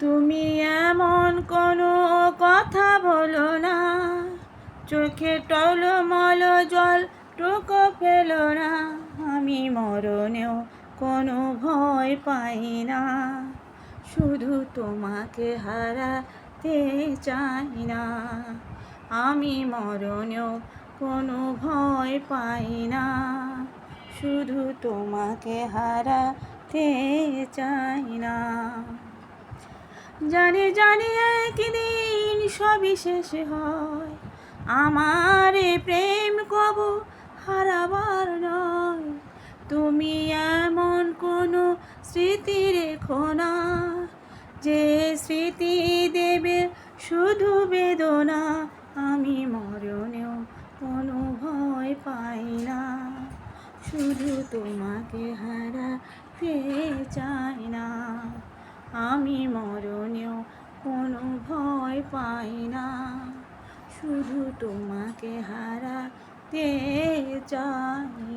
তুমি এমন কোনো কথা বলো না, চোখে টলমল জল টুকো ফেলো না। আমি মরণেও কোনো ভয় পাই না, শুধু তোমাকে হারাতে চাই না। আমি মরণেও কোনো ভয় পাই না, শুধু তোমাকে হারাতে চাই না। জানি জানি একদিন সবই শেষ হয়, আমার এ প্রেম কবু হারাবার নয়। তুমি এমন কোনো স্মৃতি রেখো না, যে স্মৃতি দেবে শুধু বেদনা। আমি মরণেও কোনো ভয় পাই না, শুধু তোমাকে হারাতে চাই না। আমি মরণেও কোনো ভয় পাই না, শুধু তোমাকে হারাতে চাই